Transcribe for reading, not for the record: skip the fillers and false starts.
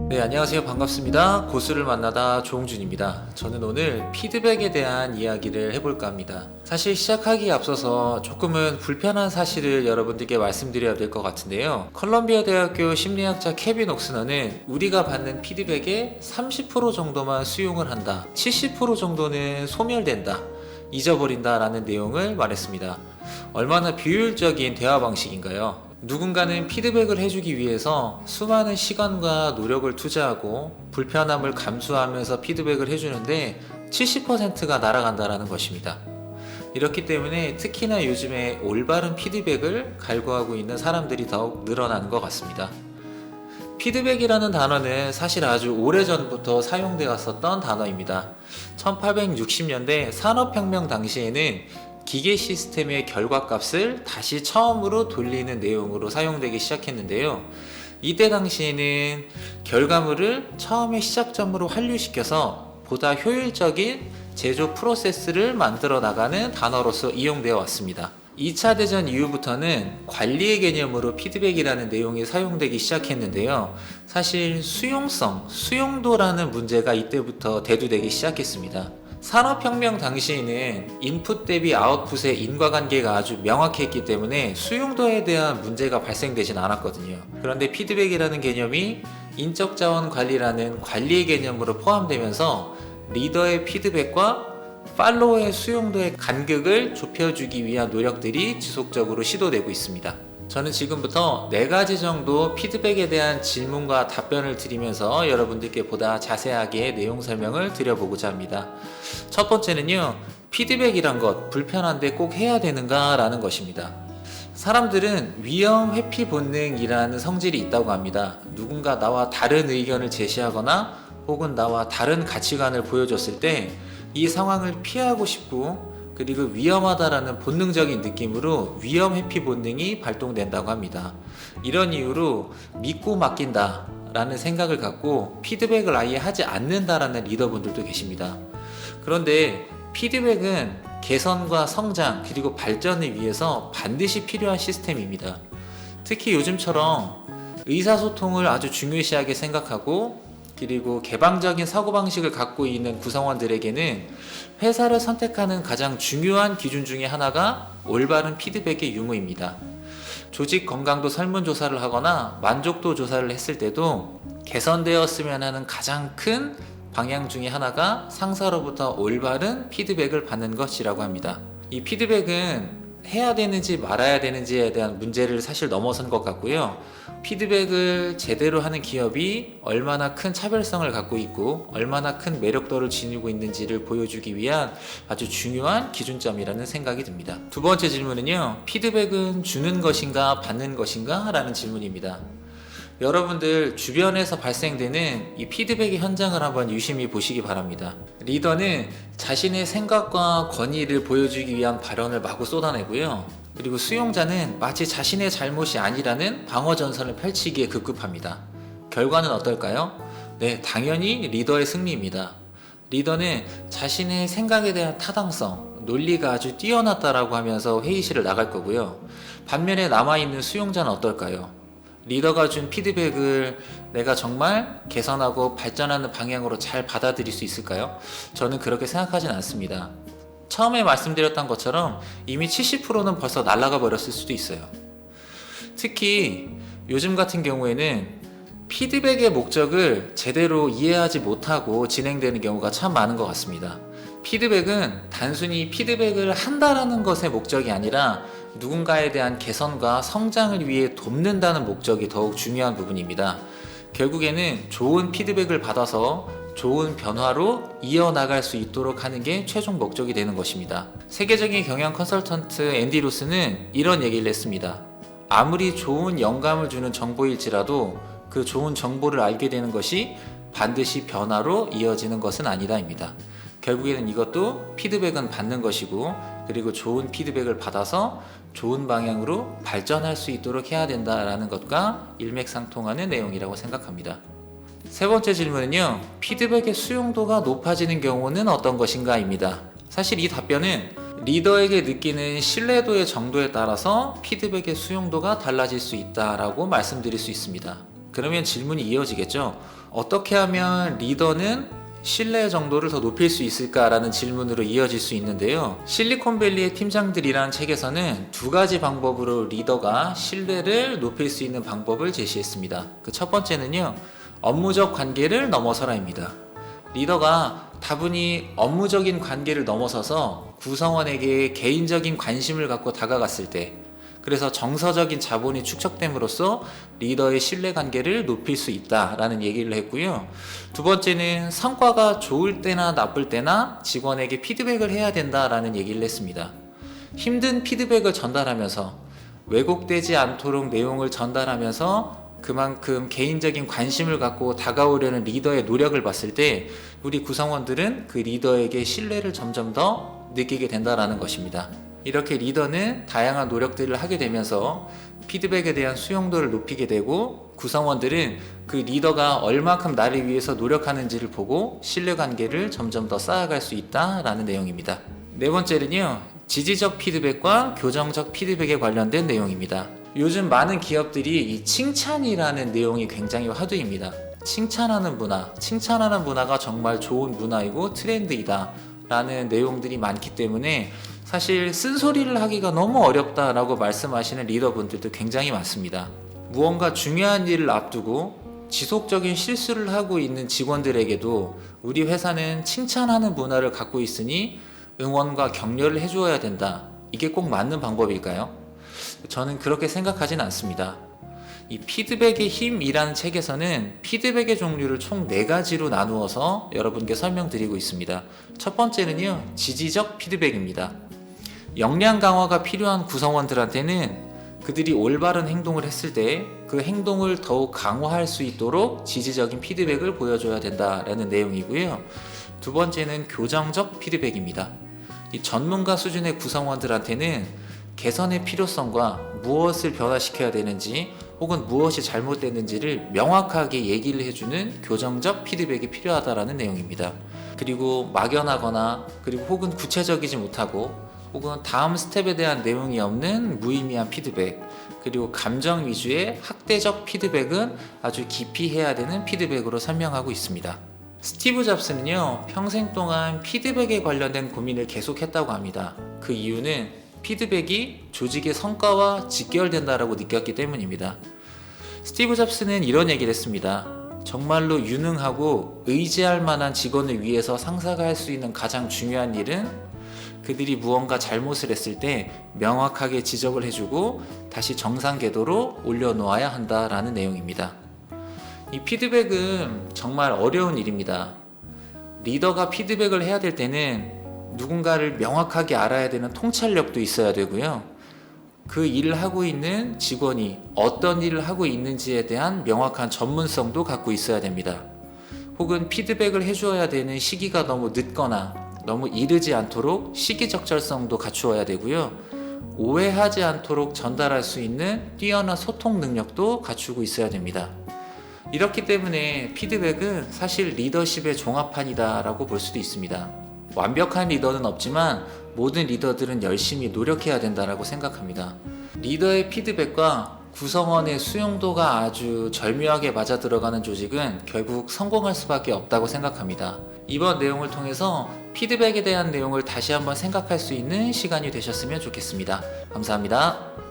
네, 안녕하세요. 반갑습니다. 고수를 만나다 조홍준입니다. 저는 오늘 피드백에 대한 이야기를 해볼까 합니다. 사실 시작하기에 앞서서 조금은 불편한 사실을 여러분들께 말씀드려야 될 것 같은데요. 컬럼비아 대학교 심리학자 케빈 옥스너는 우리가 받는 피드백의 30% 정도만 수용을 한다. 70% 정도는 소멸된다. 잊어버린다 라는 내용을 말했습니다. 얼마나 비효율적인 대화 방식인가요? 누군가는 피드백을 해주기 위해서 수많은 시간과 노력을 투자하고 불편함을 감수하면서 피드백을 해주는데 70%가 날아간다는 것입니다. 이렇기 때문에 특히나 요즘에 올바른 피드백을 갈구하고 있는 사람들이 더욱 늘어나는 것 같습니다. 피드백이라는 단어는 사실 아주 오래전부터 사용되어 왔었던 단어입니다. 1860년대 산업혁명 당시에는 기계 시스템의 결과값을 다시 처음으로 돌리는 내용으로 사용되기 시작했는데요. 이때 당시에는 결과물을 처음의 시작점으로 환류시켜서 보다 효율적인 제조 프로세스를 만들어 나가는 단어로서 이용되어 왔습니다. 2차 대전 이후부터는 관리의 개념으로 피드백이라는 내용이 사용되기 시작했는데요. 사실 수용성, 수용도라는 문제가 이때부터 대두되기 시작했습니다. 산업혁명 당시에는 인풋 대비 아웃풋의 인과관계가 아주 명확했기 때문에 수용도에 대한 문제가 발생되진 않았거든요. 그런데 피드백이라는 개념이 인적자원 관리라는 관리의 개념으로 포함되면서 리더의 피드백과 팔로워의 수용도의 간극을 좁혀주기 위한 노력들이 지속적으로 시도되고 있습니다. 저는 지금부터 4가지 정도 피드백에 대한 질문과 답변을 드리면서 여러분들께 보다 자세하게 내용 설명을 드려보고자 합니다. 첫 번째는요, 피드백이란 것 불편한데 꼭 해야 되는가 라는 것입니다. 사람들은 위험 회피 본능이라는 성질이 있다고 합니다. 누군가 나와 다른 의견을 제시하거나 혹은 나와 다른 가치관을 보여줬을 때 이 상황을 피하고 싶고 그리고 위험하다라는 본능적인 느낌으로 위험 회피 본능이 발동된다고 합니다. 이런 이유로 믿고 맡긴다 라는 생각을 갖고 피드백을 아예 하지 않는다라는 리더분들도 계십니다. 그런데 피드백은 개선과 성장 그리고 발전을 위해서 반드시 필요한 시스템입니다. 특히 요즘처럼 의사소통을 아주 중요시하게 생각하고 그리고 개방적인 사고방식을 갖고 있는 구성원들에게는 회사를 선택하는 가장 중요한 기준 중에 하나가 올바른 피드백의 유무입니다. 조직 건강도 설문조사를 하거나 만족도 조사를 했을 때도 개선되었으면 하는 가장 큰 방향 중에 하나가 상사로부터 올바른 피드백을 받는 것이라고 합니다. 이 피드백은 해야 되는지 말아야 되는지에 대한 문제를 사실 넘어선 것 같고요. 피드백을 제대로 하는 기업이 얼마나 큰 차별성을 갖고 있고 얼마나 큰 매력도를 지니고 있는지를 보여주기 위한 아주 중요한 기준점이라는 생각이 듭니다. 두 번째 질문은요, 피드백은 주는 것인가 받는 것인가 라는 질문입니다. 여러분들 주변에서 발생되는 이 피드백의 현장을 한번 유심히 보시기 바랍니다. 리더는 자신의 생각과 권위를 보여주기 위한 발언을 마구 쏟아내고요. 그리고 수용자는 마치 자신의 잘못이 아니라는 방어전선을 펼치기에 급급합니다. 결과는 어떨까요? 네, 당연히 리더의 승리입니다. 리더는 자신의 생각에 대한 타당성, 논리가 아주 뛰어났다라고 하면서 회의실을 나갈 거고요. 반면에 남아있는 수용자는 어떨까요? 리더가 준 피드백을 내가 정말 개선하고 발전하는 방향으로 잘 받아들일 수 있을까요? 저는 그렇게 생각하진 않습니다. 처음에 말씀드렸던 것처럼 이미 70%는 벌써 날아가 버렸을 수도 있어요. 특히 요즘 같은 경우에는 피드백의 목적을 제대로 이해하지 못하고 진행되는 경우가 참 많은 것 같습니다. 피드백은 단순히 피드백을 한다라는 것의 목적이 아니라 누군가에 대한 개선과 성장을 위해 돕는다는 목적이 더욱 중요한 부분입니다. 결국에는 좋은 피드백을 받아서 좋은 변화로 이어나갈 수 있도록 하는 게 최종 목적이 되는 것입니다. 세계적인 경영 컨설턴트 앤디 로스는 이런 얘기를 했습니다. 아무리 좋은 영감을 주는 정보일지라도 그 좋은 정보를 알게 되는 것이 반드시 변화로 이어지는 것은 아니다입니다. 결국에는 이것도 피드백은 받는 것이고 그리고 좋은 피드백을 받아서 좋은 방향으로 발전할 수 있도록 해야 된다라는 것과 일맥상통하는 내용이라고 생각합니다. 세 번째 질문은요, 피드백의 수용도가 높아지는 경우는 어떤 것인가입니다. 사실 이 답변은 리더에게 느끼는 신뢰도의 정도에 따라서 피드백의 수용도가 달라질 수 있다라고 말씀드릴 수 있습니다. 그러면 질문이 이어지겠죠. 어떻게 하면 리더는 신뢰 정도를 더 높일 수 있을까라는 질문으로 이어질 수 있는데요. 실리콘밸리의 팀장들이라는 책에서는 두 가지 방법으로 리더가 신뢰를 높일 수 있는 방법을 제시했습니다. 그 첫 번째는요, 업무적 관계를 넘어서라입니다. 리더가 다분히 업무적인 관계를 넘어서서 구성원에게 개인적인 관심을 갖고 다가갔을 때, 그래서 정서적인 자본이 축적됨으로써 리더의 신뢰관계를 높일 수 있다라는 얘기를 했고요. 두 번째는 성과가 좋을 때나 나쁠 때나 직원에게 피드백을 해야 된다라는 얘기를 했습니다. 힘든 피드백을 전달하면서 왜곡되지 않도록 내용을 전달하면서 그만큼 개인적인 관심을 갖고 다가오려는 리더의 노력을 봤을 때 우리 구성원들은 그 리더에게 신뢰를 점점 더 느끼게 된다는 것입니다. 이렇게 리더는 다양한 노력들을 하게 되면서 피드백에 대한 수용도를 높이게 되고 구성원들은 그 리더가 얼마큼 나를 위해서 노력하는지를 보고 신뢰관계를 점점 더 쌓아갈 수 있다라는 내용입니다. 네 번째는요, 지지적 피드백과 교정적 피드백에 관련된 내용입니다. 요즘 많은 기업들이 이 칭찬이라는 내용이 굉장히 화두입니다. 칭찬하는 문화가 정말 좋은 문화이고 트렌드이다 라는 내용들이 많기 때문에 사실 쓴소리를 하기가 너무 어렵다라고 말씀하시는 리더분들도 굉장히 많습니다. 무언가 중요한 일을 앞두고 지속적인 실수를 하고 있는 직원들에게도 우리 회사는 칭찬하는 문화를 갖고 있으니 응원과 격려를 해주어야 된다. 이게 꼭 맞는 방법일까요? 저는 그렇게 생각하진 않습니다. 이 피드백의 힘이라는 책에서는 피드백의 종류를 총 4가지로 나누어서 여러분께 설명드리고 있습니다. 첫 번째는요, 지지적 피드백입니다. 역량 강화가 필요한 구성원들한테는 그들이 올바른 행동을 했을 때 그 행동을 더욱 강화할 수 있도록 지지적인 피드백을 보여줘야 된다라는 내용이고요. 두 번째는 교정적 피드백입니다. 이 전문가 수준의 구성원들한테는 개선의 필요성과 무엇을 변화시켜야 되는지 혹은 무엇이 잘못됐는지를 명확하게 얘기를 해주는 교정적 피드백이 필요하다라는 내용입니다. 그리고 막연하거나 그리고 혹은 구체적이지 못하고 혹은 다음 스텝에 대한 내용이 없는 무의미한 피드백, 그리고 감정 위주의 학대적 피드백은 아주 깊이 해야 되는 피드백으로 설명하고 있습니다. 스티브 잡스는요, 평생 동안 피드백에 관련된 고민을 계속했다고 합니다. 그 이유는 피드백이 조직의 성과와 직결된다라고 느꼈기 때문입니다. 스티브 잡스는 이런 얘기를 했습니다. 정말로 유능하고 의지할 만한 직원을 위해서 상사가 할 수 있는 가장 중요한 일은 그들이 무언가 잘못을 했을 때 명확하게 지적을 해주고 다시 정상 궤도로 올려놓아야 한다라는 내용입니다. 이 피드백은 정말 어려운 일입니다. 리더가 피드백을 해야 될 때는 누군가를 명확하게 알아야 되는 통찰력도 있어야 되고요. 그 일을 하고 있는 직원이 어떤 일을 하고 있는지에 대한 명확한 전문성도 갖고 있어야 됩니다. 혹은 피드백을 해주어야 되는 시기가 너무 늦거나 너무 이르지 않도록 시기적절성도 갖추어야 되고요. 오해하지 않도록 전달할 수 있는 뛰어난 소통 능력도 갖추고 있어야 됩니다. 이렇기 때문에 피드백은 사실 리더십의 종합판이다 라고 볼 수도 있습니다. 완벽한 리더는 없지만 모든 리더들은 열심히 노력해야 된다고 생각합니다. 리더의 피드백과 구성원의 수용도가 아주 절묘하게 맞아 들어가는 조직은 결국 성공할 수밖에 없다고 생각합니다. 이번 내용을 통해서 피드백에 대한 내용을 다시 한번 생각할 수 있는 시간이 되셨으면 좋겠습니다. 감사합니다.